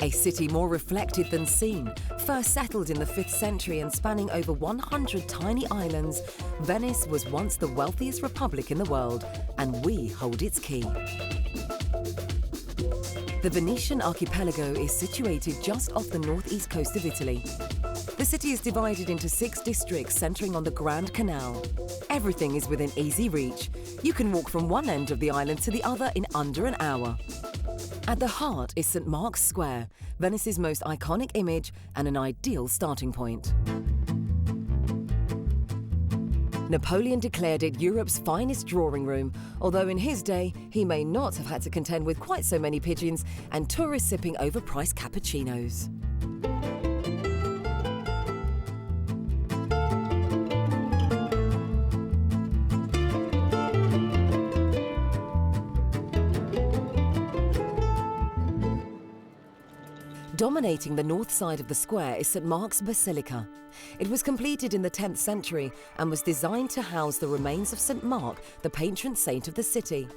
A city more reflected than seen, first settled in the 5th century and spanning over 100 tiny islands, Venice was once the wealthiest republic in the world, and we hold its key. The Venetian archipelago is situated just off the northeast coast of Italy. The city is divided into 6 districts centering on the Grand Canal. Everything is within easy reach. You can walk from one end of the island to the other in under an hour. At the heart is St. Mark's Square, Venice's most iconic image and an ideal starting point. Napoleon declared it Europe's finest drawing room, although in his day he may not have had to contend with quite so many pigeons and tourists sipping overpriced cappuccinos. Dominating the north side of the square is St. Mark's Basilica. It was completed in the 10th century and was designed to house the remains of St. Mark, the patron saint of the city.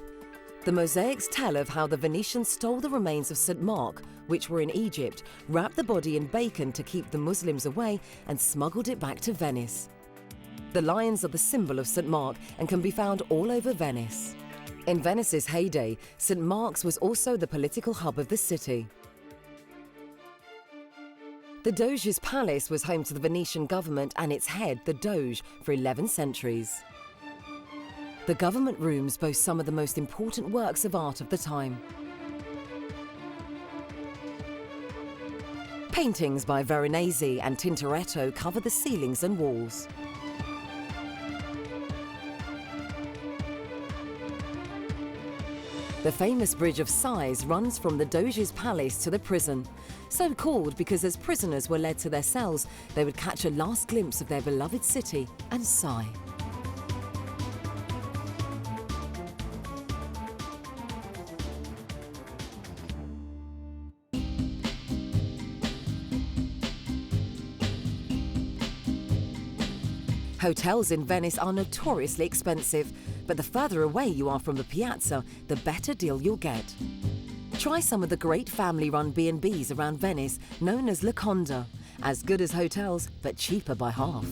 The mosaics tell of how the Venetians stole the remains of St. Mark, which were in Egypt, wrapped the body in bacon to keep the Muslims away, and smuggled it back to Venice. The lions are the symbol of St. Mark and can be found all over Venice. In Venice's heyday, St. Mark's was also the political hub of the city. The Doge's palace was home to the Venetian government and its head, the Doge, for 11 centuries. The government rooms boast some of the most important works of art of the time. Paintings by Veronese and Tintoretto cover the ceilings and walls. The famous Bridge of Sighs runs from the Doge's palace to the prison, so called because as prisoners were led to their cells, they would catch a last glimpse of their beloved city and sigh. Hotels in Venice are notoriously expensive, but the further away you are from the piazza, the better deal you'll get. Try some of the great family-run B&Bs around Venice, known as La Conda. As good as hotels, but cheaper by half.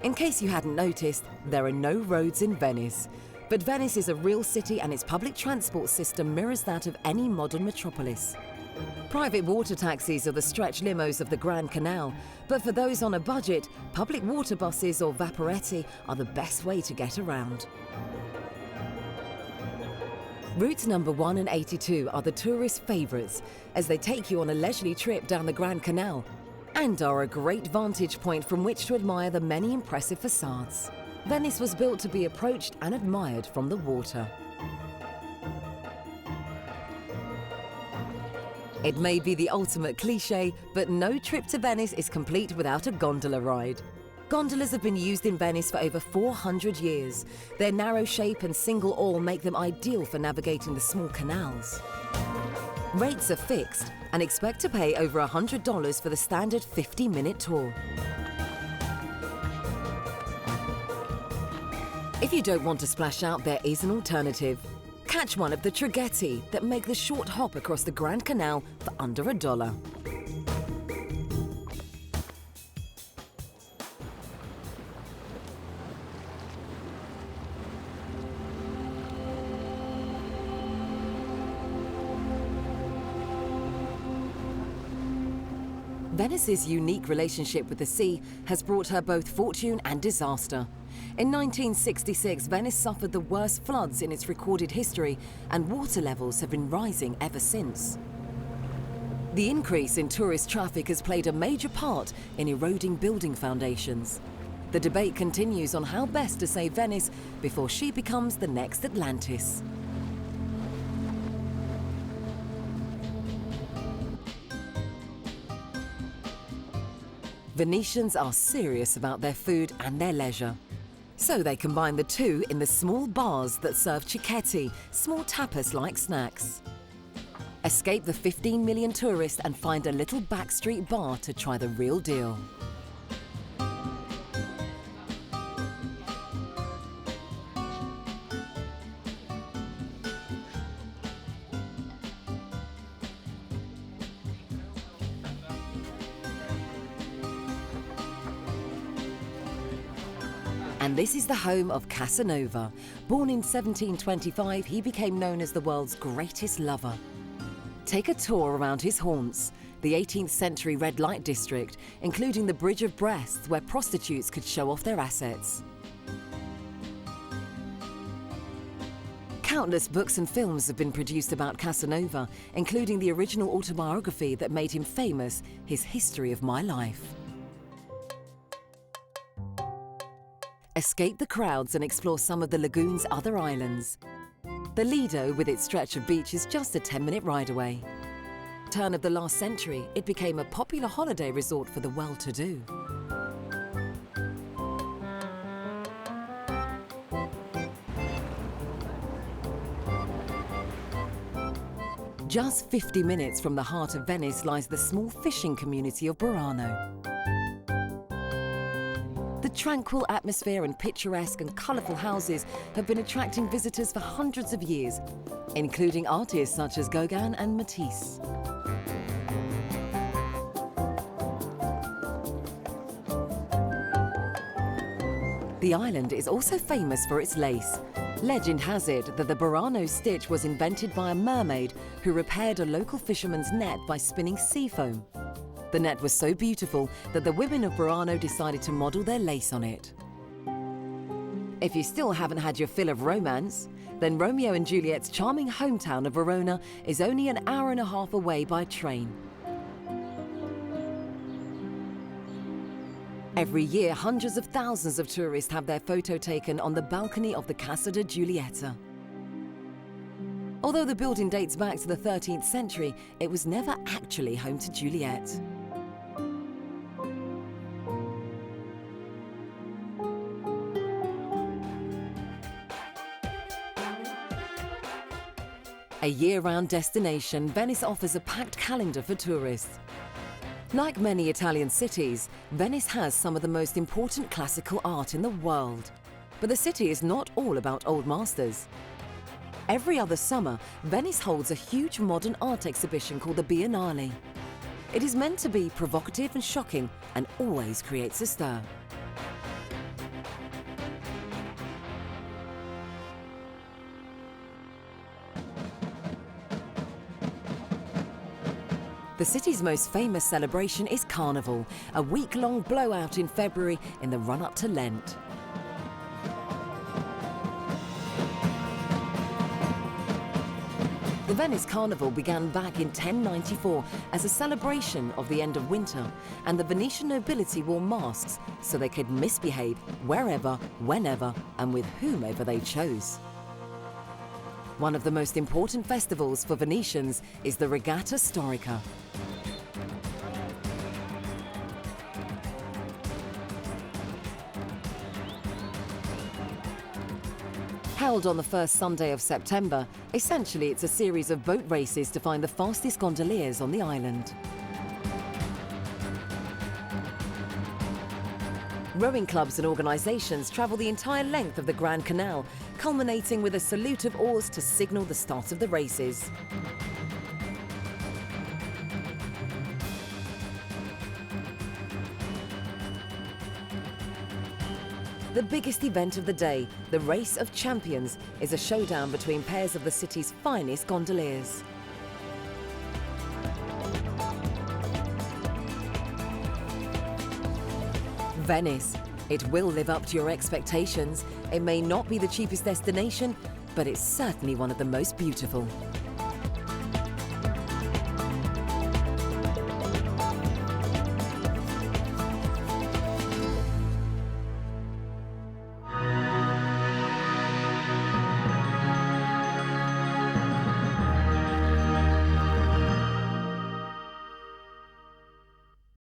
In case you hadn't noticed, there are no roads in Venice. But Venice is a real city and its public transport system mirrors that of any modern metropolis. Private water taxis are the stretch limos of the Grand Canal, but for those on a budget, public water buses or vaporetti are the best way to get around. Routes number 1 and 82 are the tourist favourites, as they take you on a leisurely trip down the Grand Canal, and are a great vantage point from which to admire the many impressive facades. Venice was built to be approached and admired from the water. It may be the ultimate cliché, but no trip to Venice is complete without a gondola ride. Gondolas have been used in Venice for over 400 years. Their narrow shape and single oar make them ideal for navigating the small canals. Rates are fixed, and expect to pay over $100 for the standard 50-minute tour. If you don't want to splash out, there is an alternative. Catch one of the traghetti that make the short hop across the Grand Canal for under $1. Venice's unique relationship with the sea has brought her both fortune and disaster. In 1966, Venice suffered the worst floods in its recorded history, and water levels have been rising ever since. The increase in tourist traffic has played a major part in eroding building foundations. The debate continues on how best to save Venice before she becomes the next Atlantis. Venetians are serious about their food and their leisure. So they combine the two in the small bars that serve cicchetti, small tapas-like snacks. Escape the 15 million tourists and find a little backstreet bar to try the real deal. And this is the home of Casanova. Born in 1725, he became known as the world's greatest lover. Take a tour around his haunts, the 18th century red light district, including the Bridge of Brest, where prostitutes could show off their assets. Countless books and films have been produced about Casanova, including the original autobiography that made him famous, His History of My Life. Escape the crowds and explore some of the lagoon's other islands. The Lido, with its stretch of beach, is just a 10-minute ride away. Turn of the last century, it became a popular holiday resort for the well-to-do. Just 50 minutes from the heart of Venice lies the small fishing community of Burano. The tranquil atmosphere and picturesque and colourful houses have been attracting visitors for hundreds of years, including artists such as Gauguin and Matisse. The island is also famous for its lace. Legend has it that the Burano stitch was invented by a mermaid who repaired a local fisherman's net by spinning sea foam. The net was so beautiful that the women of Burano decided to model their lace on it. If you still haven't had your fill of romance, then Romeo and Juliet's charming hometown of Verona is only an hour and a half away by train. Every year, hundreds of thousands of tourists have their photo taken on the balcony of the Casa di Giulietta. Although the building dates back to the 13th century, it was never actually home to Juliet. A year-round destination, Venice offers a packed calendar for tourists. Like many Italian cities, Venice has some of the most important classical art in the world. But the city is not all about old masters. Every other summer, Venice holds a huge modern art exhibition called the Biennale. It is meant to be provocative and shocking and always creates a stir. The city's most famous celebration is Carnival, a week-long blowout in February in the run-up to Lent. The Venice Carnival began back in 1094 as a celebration of the end of winter, and the Venetian nobility wore masks so they could misbehave wherever, whenever, and with whomever they chose. One of the most important festivals for Venetians is the Regatta Storica. Held on the first Sunday of September, essentially it's a series of boat races to find the fastest gondoliers on the island. Rowing clubs and organisations travel the entire length of the Grand Canal, culminating with a salute of oars to signal the start of the races. The biggest event of the day, the Race of Champions, is a showdown between pairs of the city's finest gondoliers. Venice. It will live up to your expectations. It may not be the cheapest destination, but it's certainly one of the most beautiful.